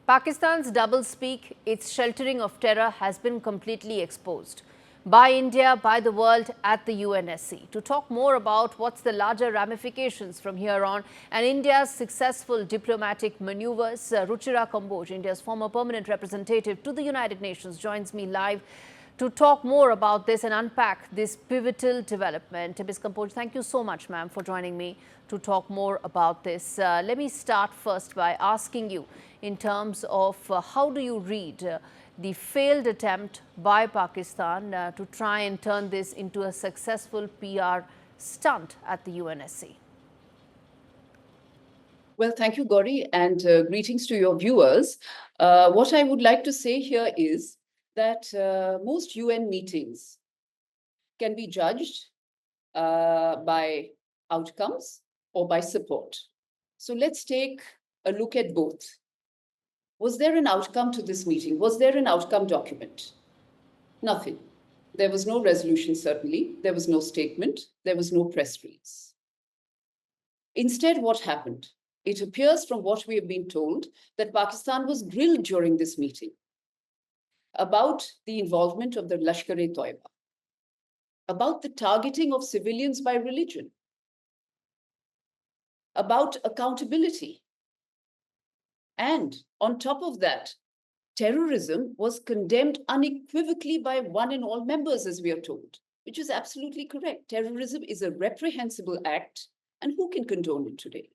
Pakistan's doublespeak, its sheltering of terror has been completely exposed by India, by the world, at the UNSC. To talk more about what's the larger ramifications from here on and India's successful diplomatic maneuvers, Ruchira Kamboj, India's former permanent representative to the United Nations, joins me live to talk more about this and unpack this pivotal development. Ms. Kamboj, thank you so much, ma'am, for joining me to talk more about this. Let me start first by asking you in terms of how do you read the failed attempt by Pakistan to try and turn this into a successful PR stunt at the UNSC? Well, thank you, Gaurie, and greetings to your viewers. What I would like to say here is that most UN meetings can be judged by outcomes or by support. So let's take a look at both. Was there an outcome to this meeting? Was there an outcome document? Nothing. There was no resolution, certainly. There was no statement. There was no press release. Instead, what happened? It appears from what we have been told that Pakistan was grilled during this meeting about the involvement of the Lashkar-e-Toiba, about the targeting of civilians by religion, about accountability. And on top of that, terrorism was condemned unequivocally by one and all members, as we are told, which is absolutely correct. Terrorism is a reprehensible act, and who can condone it today?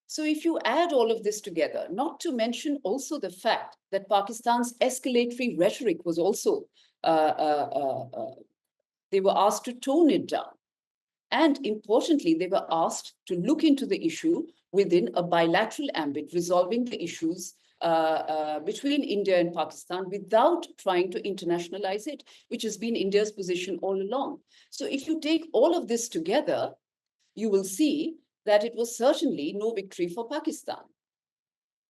So if you add all of this together, not to mention also the fact that Pakistan's escalatory rhetoric was also, they were asked to tone it down. And importantly, they were asked to look into the issue within a bilateral ambit, resolving the issues between India and Pakistan without trying to internationalize it, which has been India's position all along. So if you take all of this together, you will see that it was certainly no victory for Pakistan.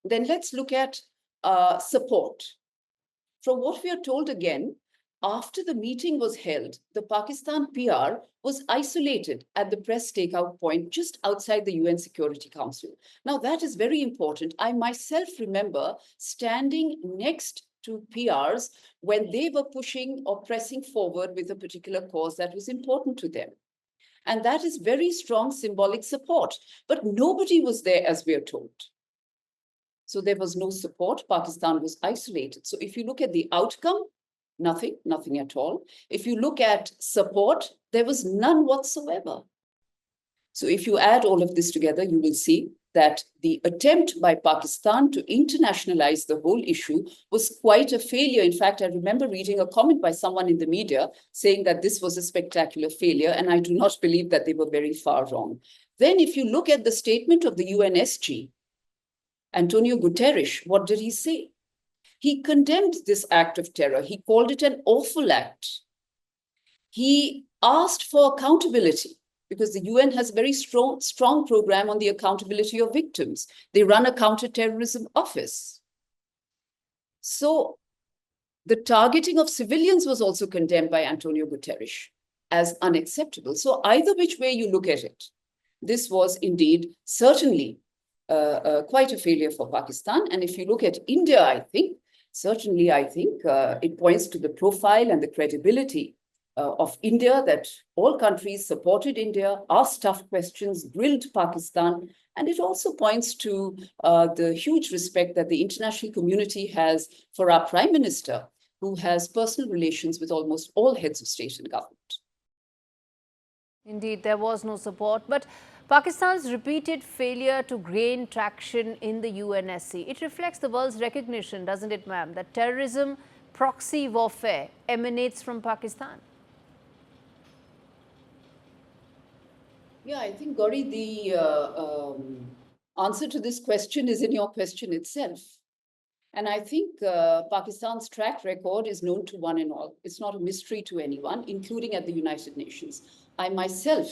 Then let's look at support. From what we are told again, after the meeting was held, the Pakistan PR was isolated at the press takeout point just outside the UN Security Council. Now, that is very important. I myself remember standing next to PRs when they were pushing or pressing forward with a particular cause that was important to them. And that is very strong symbolic support. But nobody was there, as we are told. So there was no support. Pakistan was isolated. So if you look at the outcome, nothing at all. If you look at support, there was none whatsoever. So if you add all of this together, you will see that the attempt by Pakistan to internationalize the whole issue was quite a failure. In fact, I remember reading a comment by someone in the media saying that this was a spectacular failure, and I do not believe that they were very far wrong. Then if you look at the statement of the UNSC, Antonio Guterres, what did he say? He condemned this act of terror. He called it an awful act. He asked for accountability because the UN has a very strong program on the accountability of victims. They run a counterterrorism office. So the targeting of civilians was also condemned by Antonio Guterres as unacceptable. So either which way you look at it, this was indeed certainly quite a failure for Pakistan. And if you look at India, I think it points to the profile and the credibility of India, that all countries supported India, asked tough questions, grilled Pakistan. And it also points to the huge respect that the international community has for our Prime Minister, who has personal relations with almost all heads of state and government. Indeed, there was no support, but Pakistan's repeated failure to gain traction in the UNSC, it reflects the world's recognition, doesn't it, ma'am, that terrorism, proxy warfare emanates from Pakistan? Yeah, I think, Gaurie, the answer to this question is in your question itself. And I think Pakistan's track record is known to one and all. It's not a mystery to anyone, including at the United Nations. I myself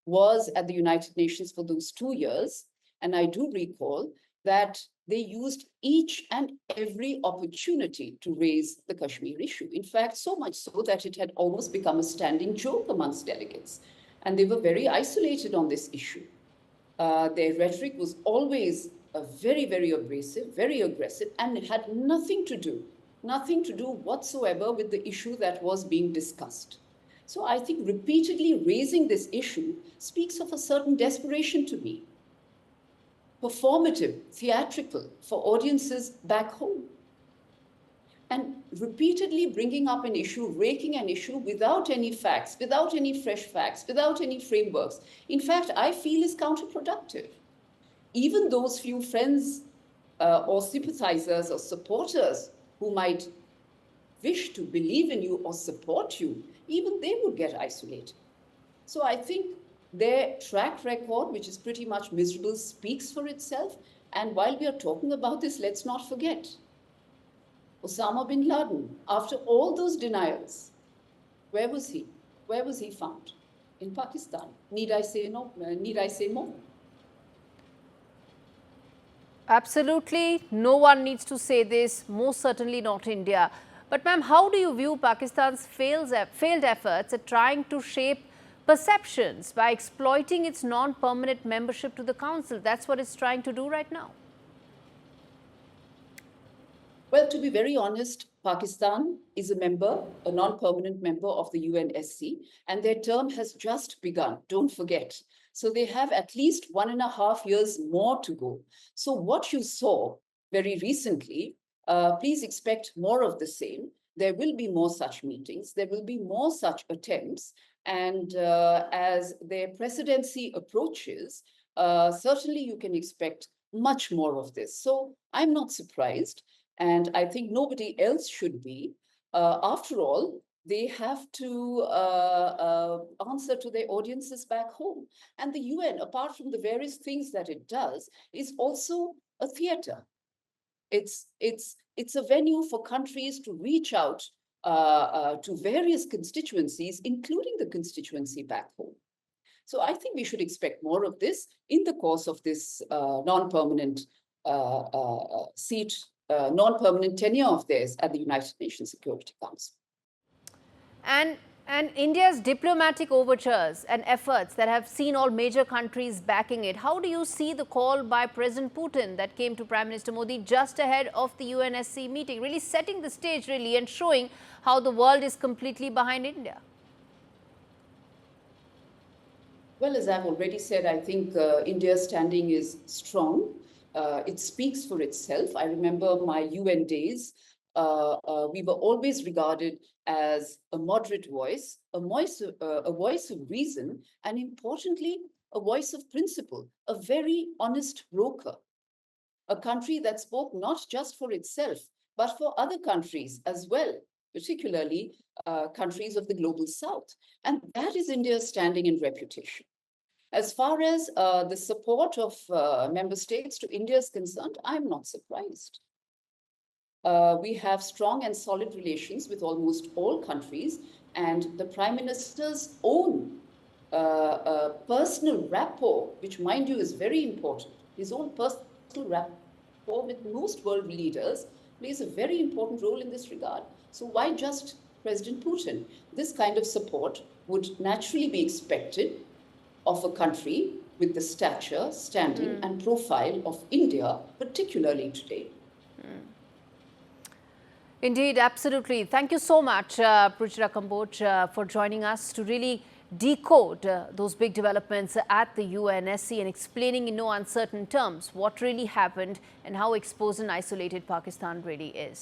was at the United Nations for those 2 years, and I do recall that they used each and every opportunity to raise the Kashmir issue. In fact, so much so that it had almost become a standing joke amongst delegates. And they were very isolated on this issue. Their rhetoric was always very, very abrasive, very aggressive, and it had nothing to do whatsoever with the issue that was being discussed. So I think repeatedly raising this issue speaks of a certain desperation to me. Performative, theatrical for audiences back home. And repeatedly bringing up an issue, raking an issue without any facts, without any fresh facts, without any frameworks, in fact, I feel is counterproductive. Even those few friends or sympathizers or supporters who might wish to believe in you or support you, even they would get isolated. So I think their track record, which is pretty much miserable, speaks for itself. And while we are talking about this, let's not forget, Osama bin Laden, after all those denials, where was he? Where was he found? In Pakistan. Need I say no? Need I say more? Absolutely, no one needs to say this, most certainly not India. But ma'am, how do you view Pakistan's failed efforts at trying to shape perceptions by exploiting its non-permanent membership to the Council? That's what it's trying to do right now. Well, to be very honest, Pakistan is a member, a non-permanent member of the UNSC, and their term has just begun, don't forget. So they have at least 1.5 years more to go. So what you saw very recently, please expect more of the same. There will be more such meetings. There will be more such attempts. And as their presidency approaches, certainly you can expect much more of this. So I'm not surprised. And I think nobody else should be. After all, they have to answer to their audiences back home. And the UN, apart from the various things that it does, is also a theater. It's a venue for countries to reach out to various constituencies, including the constituency back home. So I think we should expect more of this in the course of this non-permanent non-permanent tenure of theirs at the United Nations Security Council. And India's diplomatic overtures and efforts that have seen all major countries backing it, how do you see the call by President Putin that came to Prime Minister Modi just ahead of the UNSC meeting, really setting the stage really and showing how the world is completely behind India? Well, as I've already said, I think India's standing is strong. It speaks for itself. I remember my UN days. We were always regarded as a moderate voice, a voice of reason, and importantly, a voice of principle, a very honest broker, a country that spoke not just for itself, but for other countries as well, particularly countries of the global south. And that is India's standing and reputation. As far as the support of member states to India is concerned, I'm not surprised. We have strong and solid relations with almost all countries, and the Prime Minister's own personal rapport, which mind you is very important, his own personal rapport with most world leaders plays a very important role in this regard. So why just President Putin? This kind of support would naturally be expected of a country with the stature, standing, and profile of India, particularly today. Indeed, absolutely. Thank you so much, Ruchira Kamboj, for joining us to really decode those big developments at the UNSC and explaining in no uncertain terms what really happened and how exposed and isolated Pakistan really is.